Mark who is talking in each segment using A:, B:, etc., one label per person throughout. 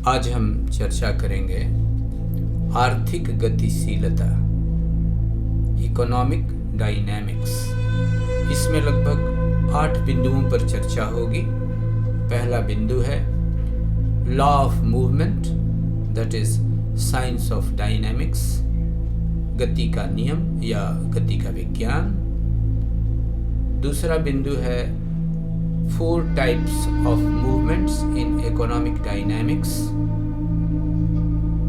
A: आज हम चर्चा करेंगे आर्थिक गतिशीलता, इकोनॉमिक डायनामिक्स। इसमें लगभग 8 बिंदुओं पर चर्चा होगी। पहला बिंदु है law of movement, that is science of dynamics, गति का नियम या गति का विज्ञान। दूसरा बिंदु है 4 types of movements in economic dynamics,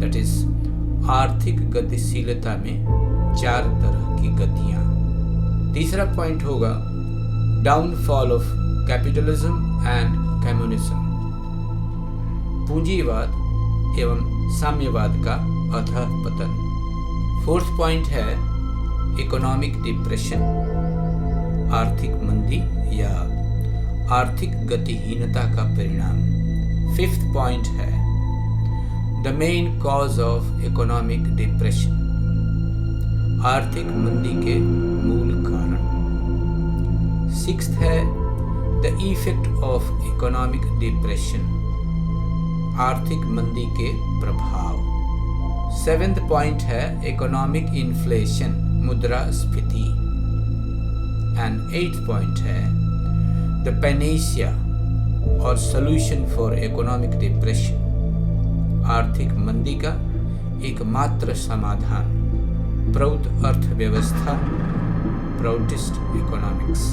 A: that is आर्थिक गतिशीलता में 4 तरह की गतियां। तीसरा पॉइंट होगा downfall of capitalism and communism, पूंजीवाद एवं साम्यवाद का अधः पतन। फोर्थ पॉइंट है इकोनॉमिक डिप्रेशन, आर्थिक मंदी या आर्थिक गतिहीनता का परिणाम। फिफ्थ पॉइंट है the main cause of economic depression, आर्थिक मंदी के मूल कारण। सिक्स्थ है the effect of economic depression, आर्थिक मंदी के प्रभाव। सेवेंथ पॉइंट है इकोनॉमिक इन्फ्लेशन, मुद्रास्फीति। एंड एट्थ पॉइंट है The panacea और solution for economic depression, आर्थिक मंदी का एकमात्र समाधान, प्रौढ़ अर्थव्यवस्था, प्राउडिस्ट इकोनॉमिक्स।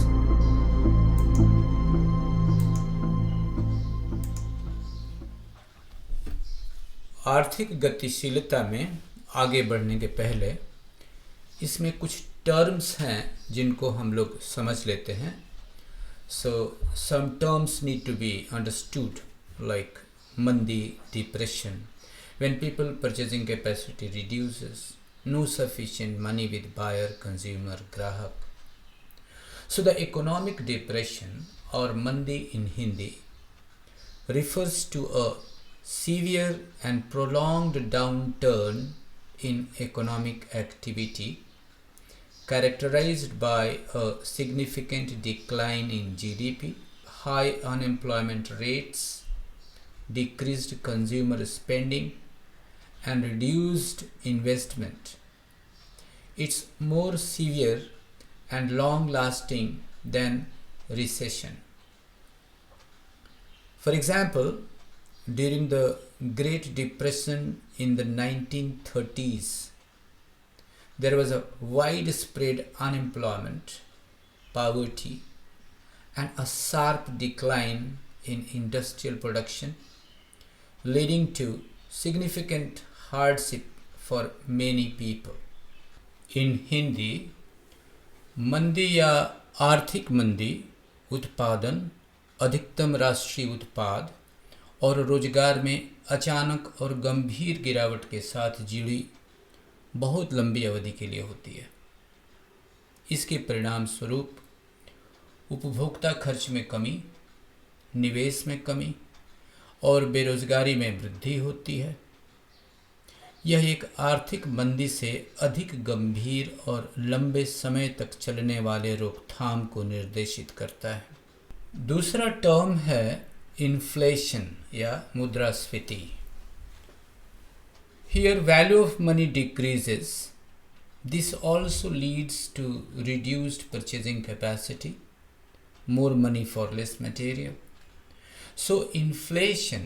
A: आर्थिक गतिशीलता में आगे बढ़ने के पहले इसमें कुछ टर्म्स हैं जिनको हम लोग समझ लेते हैं। So some terms need to be understood, like mandi, depression, when people purchasing capacity reduces, no sufficient money with buyer, consumer, grahak. So the economic depression or mandi in Hindi refers to a severe and prolonged downturn in economic activity characterized by a significant decline in GDP, high unemployment rates, decreased consumer spending, and reduced investment. It's more severe and long-lasting than recession. For example, during the Great Depression in the 1930s, there was a widespread unemployment, poverty, and a sharp decline in industrial production, leading to significant hardship for many people. In Hindi, मंदी या आर्थिक मंदी उत्पादन, अधिकतम राष्ट्रीय उत्पाद और रोजगार में अचानक और गंभीर गिरावट के साथ जुड़ी बहुत लंबी अवधि के लिए होती है। इसके परिणाम स्वरूप उपभोक्ता खर्च में कमी, निवेश में कमी और बेरोजगारी में वृद्धि होती है। यह एक आर्थिक मंदी से अधिक गंभीर और लंबे समय तक चलने वाले रोकथाम को निर्देशित करता है। दूसरा टर्म है इन्फ्लेशन या मुद्रास्फीति। Here value of money decreases. This also leads to reduced purchasing capacity, more money for less material. So inflation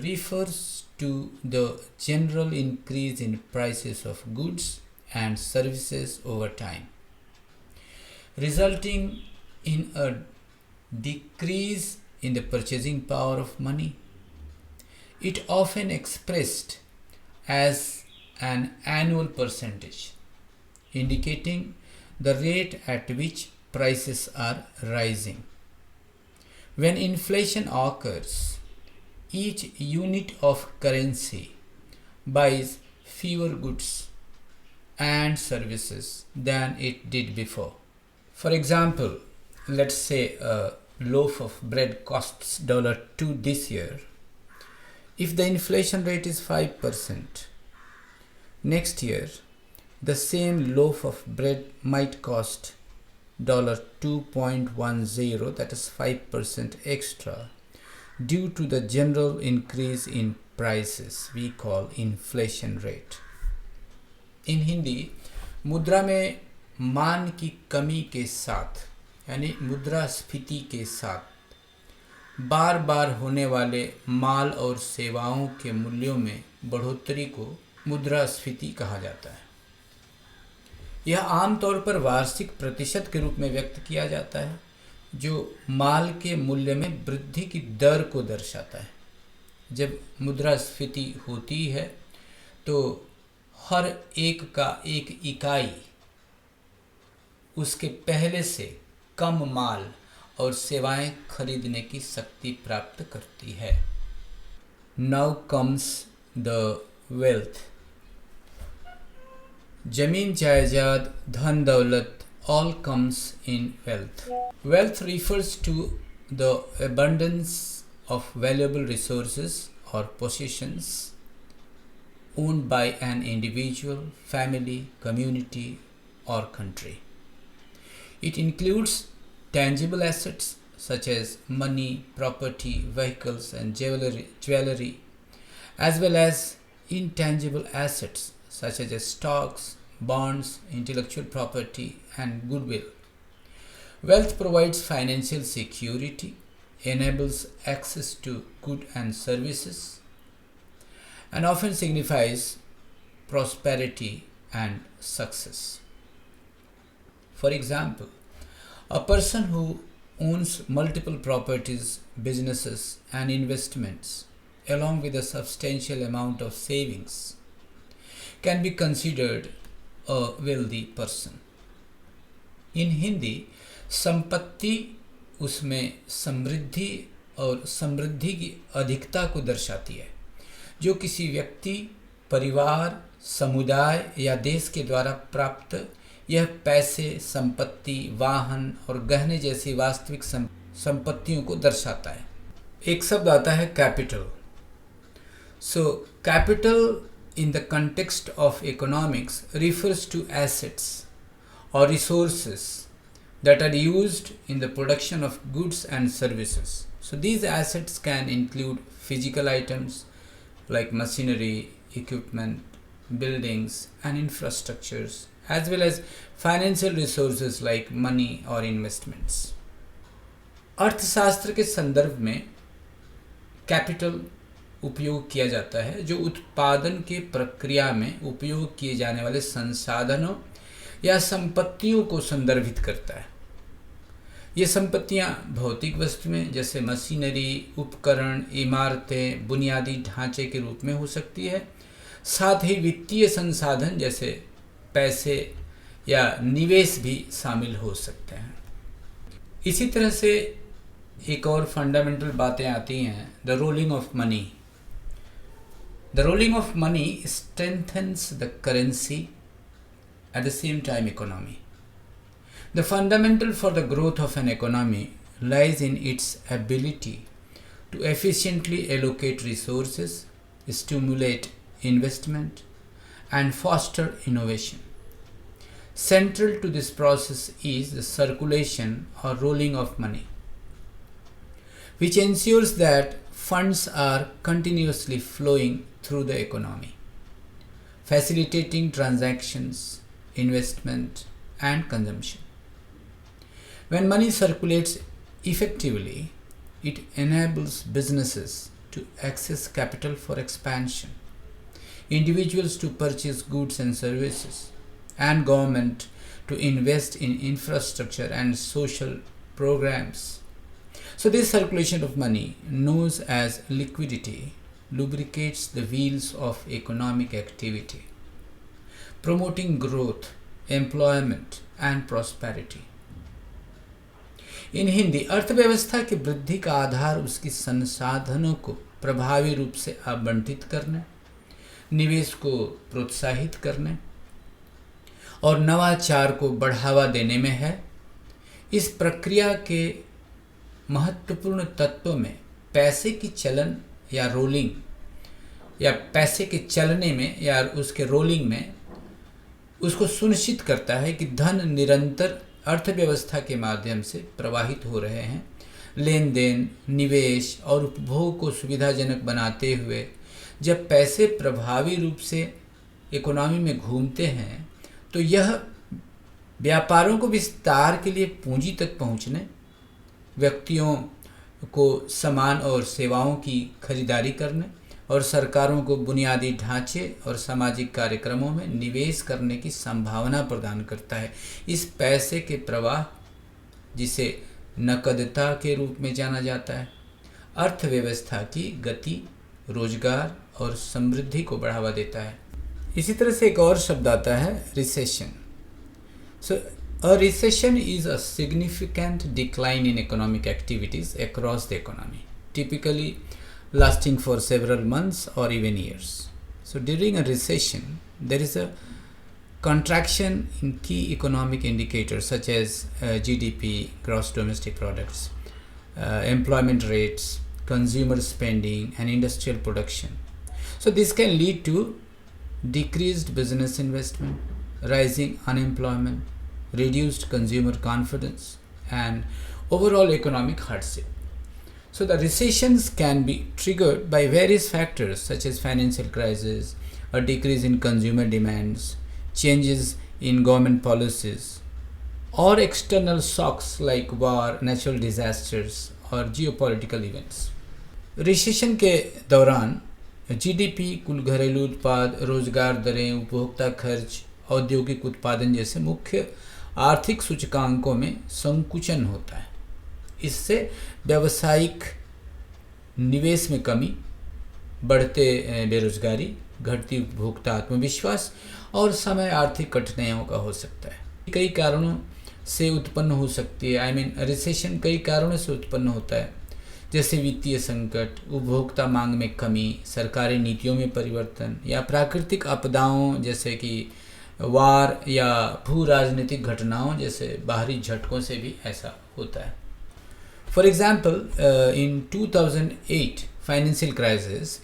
A: refers to the general increase in prices of goods and services over time, resulting in a decrease in the purchasing power of money. It often expressed as an annual percentage, indicating the rate at which prices are rising. When inflation occurs, each unit of currency buys fewer goods and services than it did before. For example, let's say a loaf of bread costs $2 this year. If the inflation rate is 5%, next year the same loaf of bread might cost $2.10, that is 5% extra, due to the general increase in prices we call inflation rate. In Hindi, मुद्रा में मान की कमी के साथ यानी मुद्रास्फीति के साथ बार बार होने वाले माल और सेवाओं के मूल्यों में बढ़ोतरी को मुद्रास्फीति कहा जाता है। यह आमतौर पर वार्षिक प्रतिशत के रूप में व्यक्त किया जाता है जो माल के मूल्य में वृद्धि की दर को दर्शाता है। जब मुद्रास्फीति होती है तो हर एक का एक इकाई उसके पहले से कम माल और सेवाएं खरीदने की शक्ति प्राप्त करती है। Now comes the wealth. जमीन जायदाद धन दौलत all comes in wealth. Wealth refers to the abundance of valuable resources or possessions owned by an individual, family, community or country. It includes tangible assets such as money, property, vehicles and jewelry, as well as intangible assets such as stocks, bonds, intellectual property and goodwill. Wealth provides financial security, enables access to goods and services, and often signifies prosperity and success. For example, a person who owns multiple properties, businesses and investments along with a substantial amount of savings can be considered a wealthy person. In Hindi, संपत्ति उसमें समृद्धि और समृद्धि की अधिकता को दर्शाती है जो किसी व्यक्ति, परिवार, समुदाय या देश के द्वारा प्राप्त यह पैसे, संपत्ति, वाहन और गहने जैसी वास्तविक संपत्तियों को दर्शाता है। एक शब्द आता है capital. So capital in the context of economics refers to assets or resources that are used in the production of goods and services. So these assets can include physical items like machinery, equipment, buildings and infrastructures, as well as financial resources like money or investments. अर्थशास्त्र के संदर्भ में capital उपयोग किया जाता है जो उत्पादन के प्रक्रिया में उपयोग किए जाने वाले संसाधनों या संपत्तियों को संदर्भित करता है। ये संपत्तियां भौतिक वस्तुएं जैसे मशीनरी, उपकरण, इमारतें, बुनियादी ढांचे के रूप में हो सकती है। साथ ही वित्तीय संसाधन जैसे पैसे या निवेश भी शामिल हो सकते हैं। इसी तरह से एक और फंडामेंटल बातें आती हैं, the rolling of money. The rolling of money strengthens the currency at the same time economy. The fundamental for the growth of an economy lies in its ability to efficiently allocate resources, stimulate investment, and foster innovation. Central to this process is the circulation or rolling of money, which ensures that funds are continuously flowing through the economy, facilitating transactions, investment, and consumption. When money circulates effectively, it enables businesses to access capital for expansion, individuals to purchase goods and services, and government to invest in infrastructure and social programs. So this circulation of money, known as liquidity, lubricates the wheels of economic activity, promoting growth, employment and prosperity. इन हिंदी, अर्थव्यवस्था की वृद्धि का आधार उसकी संसाधनों को प्रभावी रूप से आवंटित करने, निवेश को प्रोत्साहित करने और नवाचार को बढ़ावा देने में है। इस प्रक्रिया के महत्वपूर्ण तत्वों में पैसे की चलन या रोलिंग या पैसे के चलने में या उसके रोलिंग में उसको सुनिश्चित करता है कि धन निरंतर अर्थव्यवस्था के माध्यम से प्रवाहित हो रहे हैं, लेन देन, निवेश और उपभोग को सुविधाजनक बनाते हुए जब पैसे प्रभावी रूप से इकोनॉमी में घूमते हैं तो यह व्यापारों को विस्तार के लिए पूंजी तक पहुंचने, व्यक्तियों को सामान और सेवाओं की खरीदारी करने और सरकारों को बुनियादी ढांचे और सामाजिक कार्यक्रमों में निवेश करने की संभावना प्रदान करता है। इस पैसे के प्रवाह, जिसे नकदता के रूप में जाना जाता है, अर्थव्यवस्था की गति, रोजगार और समृद्धि को बढ़ावा देता है। इसी तरह से एक और शब्द आता है recession. So, a recession is a significant decline in economic activities across the economy, typically lasting for several months or even years. So, during a recession, there is a contraction in key economic indicators such as GDP, gross domestic products, employment rates, consumer spending, and industrial production. So, this can lead to decreased business investment, rising unemployment, reduced consumer confidence, and overall economic hardship. So the recessions can be triggered by various factors such as financial crisis, a decrease in consumer demands, changes in government policies, or external shocks like war, natural disasters, or geopolitical events. Recession के दौरान GDP, कुल घरेलू उत्पाद, रोजगार दरें, उपभोक्ता खर्च, औद्योगिक उत्पादन जैसे मुख्य आर्थिक सूचकांकों में संकुचन होता है। इससे व्यावसायिक निवेश में कमी, बढ़ते बेरोजगारी, घटती उपभोक्ता आत्मविश्वास और समय आर्थिक कठिनाइयों का हो सकता है। कई कारणों से उत्पन्न हो सकती है। रिसेशन कई कारणों से उत्पन्न होता है, जैसे वित्तीय संकट, उपभोक्ता मांग में कमी, सरकारी नीतियों में परिवर्तन या प्राकृतिक आपदाओं जैसे कि वार या भू राजनीतिक घटनाओं जैसे बाहरी झटकों से भी ऐसा होता है। For example, in 2008 financial crisis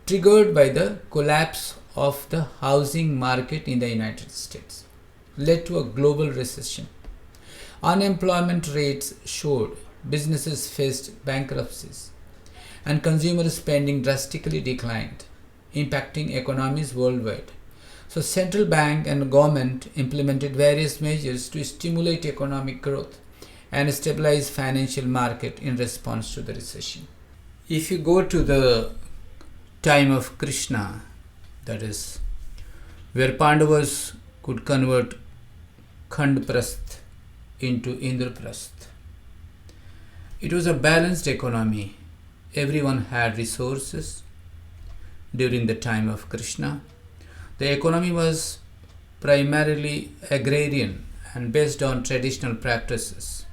A: triggered by the collapse of the housing market in the United states led to a global recession. Unemployment rates showed, businesses faced bankruptcies, and consumer spending drastically declined, impacting economies worldwide. So central bank and government implemented various measures to stimulate economic growth and stabilize financial market in response to the recession. If you go to the time of Krishna, that is where Pandavas could convert Khandprasth into Indraprasth. It was a balanced economy. Everyone had resources. During the time of Krishna, the economy was primarily agrarian and based on traditional practices.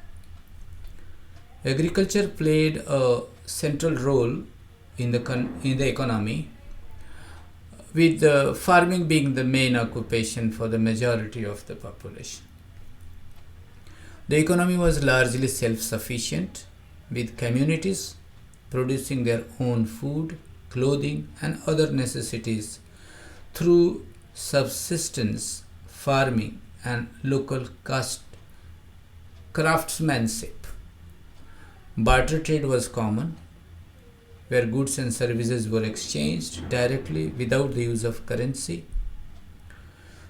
A: Agriculture played a central role in the economy, with farming being the main occupation for the majority of the population. The economy was largely self-sufficient, with communities producing their own food, clothing, and other necessities through subsistence farming and local craftsmanship. Barter trade was common, where goods and services were exchanged directly without the use of currency.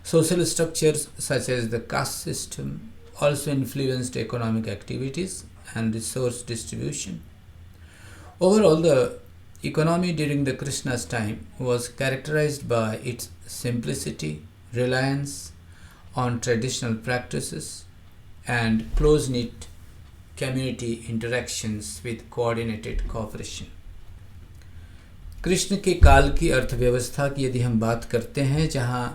A: Social structures such as the caste system also influenced economic activities and resource distribution. Overall, the economy during the Krishna's time was characterized by its simplicity, reliance on traditional practices, and close-knit community interactions with coordinated cooperation. Krishna के काल की अर्थव्यवस्था की यदि हम बात करते हैं, जहाँ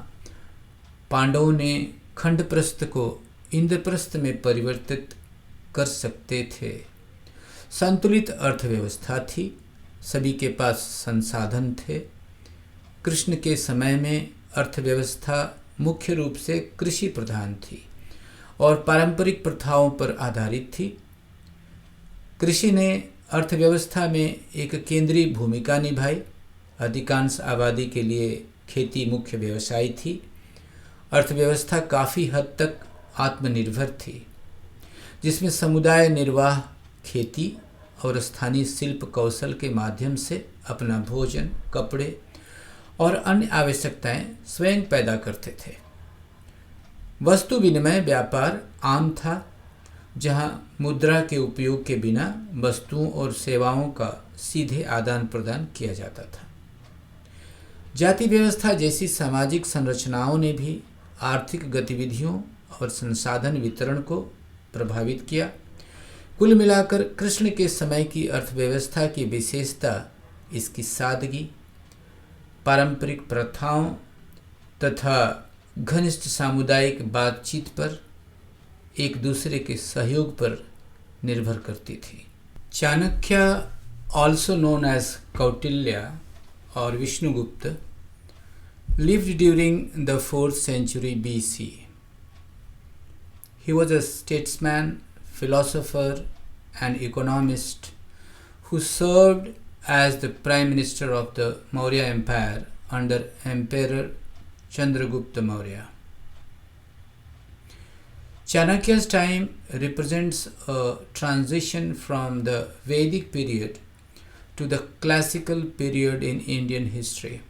A: पांडवों ने खंडप्रस्थ को इंद्रप्रस्थ में परिवर्तित कर सकते थे, संतुलित अर्थव्यवस्था थी, सभी के पास संसाधन थे। कृष्ण के समय में अर्थव्यवस्था मुख्य रूप से कृषि प्रधान थी और पारंपरिक प्रथाओं पर आधारित थी। कृषि ने अर्थव्यवस्था में एक केंद्रीय भूमिका निभाई। अधिकांश आबादी के लिए खेती मुख्य व्यवसाय थी। अर्थव्यवस्था काफ़ी हद तक आत्मनिर्भर थी, जिसमें समुदाय निर्वाह खेती और स्थानीय शिल्प कौशल के माध्यम से अपना भोजन, कपड़े और अन्य आवश्यकताएं स्वयं पैदा करते थे। वस्तु विनिमय व्यापार आम था, जहां मुद्रा के उपयोग के बिना वस्तुओं और सेवाओं का सीधे आदान प्रदान किया जाता था। जाति व्यवस्था जैसी सामाजिक संरचनाओं ने भी आर्थिक गतिविधियों और संसाधन वितरण को प्रभावित किया। कुल मिलाकर कृष्ण के समय की अर्थव्यवस्था की विशेषता इसकी सादगी, पारंपरिक प्रथाओं तथा घनिष्ठ सामुदायिक बातचीत पर, एक दूसरे के सहयोग पर निर्भर करती थी। Chanakya, also known as Kautilya और Vishnugupta, lived during the 4th century BC. He was a statesman, philosopher, and economist who served as the prime minister of the Maurya Empire under Emperor Chandragupta Maurya. Chanakya's time represents a transition from the Vedic period to the classical period in Indian history.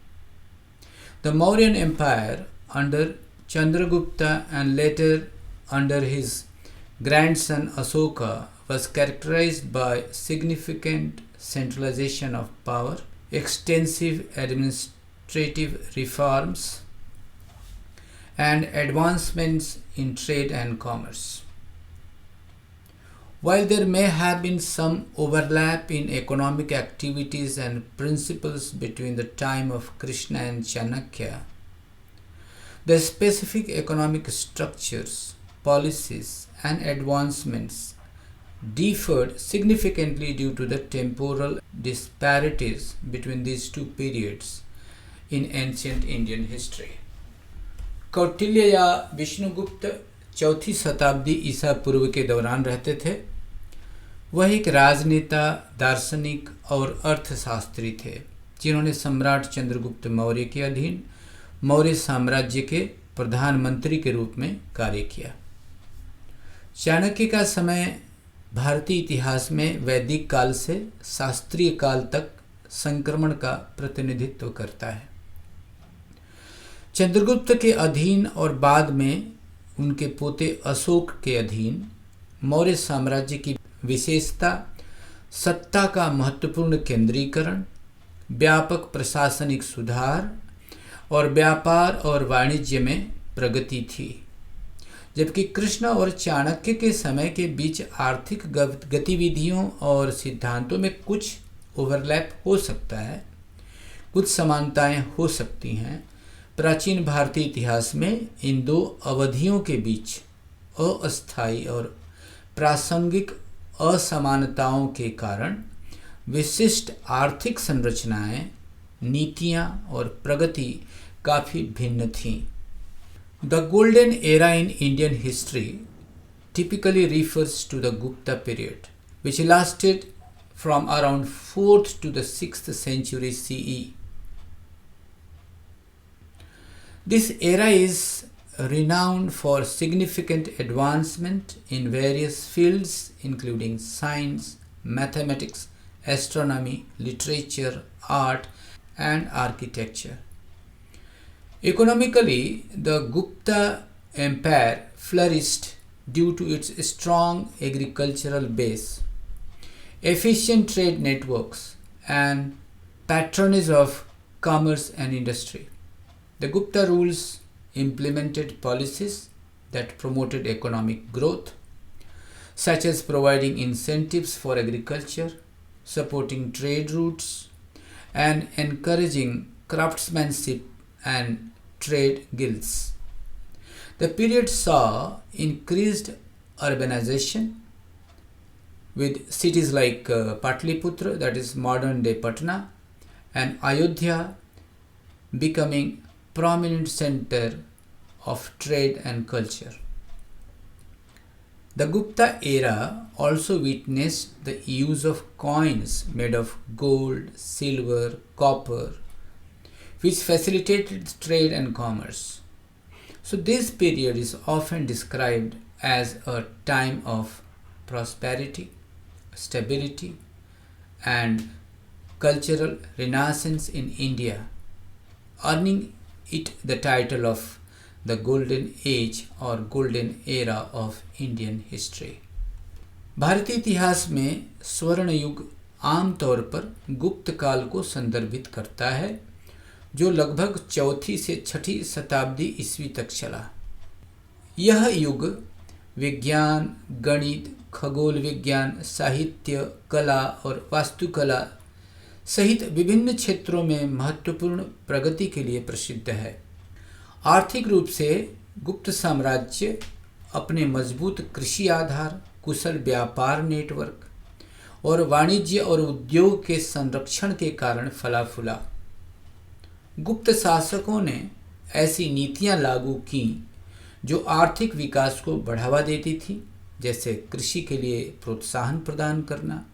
A: The Mauryan Empire under Chandragupta and later under his grandson Asoka was characterized by significant centralization of power, extensive administrative reforms, and advancements in trade and commerce. While there may have been some overlap in economic activities and principles between the time of Krishna and Chanakya, the specific economic structures, policies, and advancements differed significantly due to the temporal disparities between these two periods in ancient Indian history. Kautilya या विष्णुगुप्त चौथी शताब्दी ईसा पूर्व के दौरान रहते थे। वह एक राजनेता, दार्शनिक और अर्थशास्त्री थे, जिन्होंने सम्राट चंद्रगुप्त मौर्य के अधीन मौर्य साम्राज्य के प्रधानमंत्री के रूप में कार्य किया। चाणक्य का समय भारतीय इतिहास में वैदिक काल से शास्त्रीय काल तक संक्रमण का प्रतिनिधित्व करता है। चंद्रगुप्त के अधीन और बाद में उनके पोते अशोक के अधीन मौर्य साम्राज्य की विशेषता सत्ता का महत्वपूर्ण केंद्रीकरण, व्यापक प्रशासनिक सुधार और व्यापार और वाणिज्य में प्रगति थी। जबकि कृष्ण और चाणक्य के समय के बीच आर्थिक गतिविधियों और सिद्धांतों में कुछ ओवरलैप हो सकता है, कुछ समानताएं हो सकती हैं। प्राचीन भारतीय इतिहास में इन दो अवधियों के बीच अस्थायी और प्रासंगिक असमानताओं के कारण विशिष्ट आर्थिक संरचनाएं, नीतियां और प्रगति काफ़ी भिन्न थीं। The golden era in Indian history typically refers to the Gupta period, which lasted from around 4th to the 6th century CE. This era is renowned for significant advancement in various fields including science, mathematics, astronomy, literature, art, and architecture. Economically, the Gupta Empire flourished due to its strong agricultural base, efficient trade networks, and patronage of commerce and industry. The Gupta rules implemented policies that promoted economic growth, such as providing incentives for agriculture, supporting trade routes, and encouraging craftsmanship and trade guilds. The period saw increased urbanization, with cities like Patliputra, that is modern day Patna, and Ayodhya becoming prominent center of trade and culture. The Gupta era also witnessed the use of coins made of gold, silver, copper, which facilitated trade and commerce. So this period is often described as a time of prosperity, stability, and cultural renaissance in India, earning it the title of the Golden Age or Golden Era of Indian History. भारतीय इतिहास में स्वर्ण युग आमतौर पर गुप्त काल को संदर्भित करता है, जो लगभग 4वीं से 6वीं शताब्दी ईस्वी तक चला। यह युग विज्ञान, गणित, खगोल विज्ञान, साहित्य, कला और वास्तुकला सहित विभिन्न क्षेत्रों में महत्वपूर्ण प्रगति के लिए प्रसिद्ध है। आर्थिक रूप से गुप्त साम्राज्य अपने मजबूत कृषि आधार, कुशल व्यापार नेटवर्क और वाणिज्य और उद्योग के संरक्षण के कारण फला फूला। गुप्त शासकों ने ऐसी नीतियां लागू की जो आर्थिक विकास को बढ़ावा देती थी, जैसे कृषि के लिए प्रोत्साहन प्रदान करना,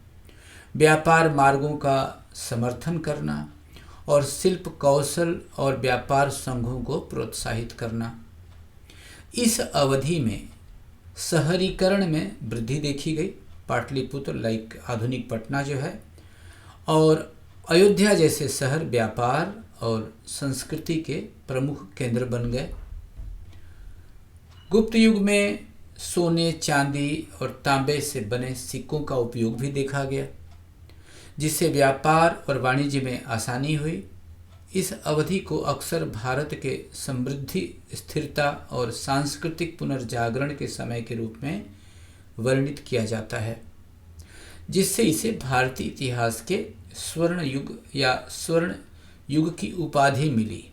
A: व्यापार मार्गों का समर्थन करना और शिल्प कौशल और व्यापार संघों को प्रोत्साहित करना। इस अवधि में शहरीकरण में वृद्धि देखी गई। पाटलिपुत्र लाइक आधुनिक पटना जो है, और अयोध्या जैसे शहर व्यापार और संस्कृति के प्रमुख केंद्र बन गए। गुप्त युग में सोने, चांदी और तांबे से बने सिक्कों का उपयोग भी देखा गया, जिससे व्यापार और वाणिज्य में आसानी हुई। इस अवधि को अक्सर भारत के समृद्धि, स्थिरता और सांस्कृतिक पुनर्जागरण के समय के रूप में वर्णित किया जाता है, जिससे इसे भारतीय इतिहास के स्वर्ण युग या स्वर्ण युग की उपाधि मिली।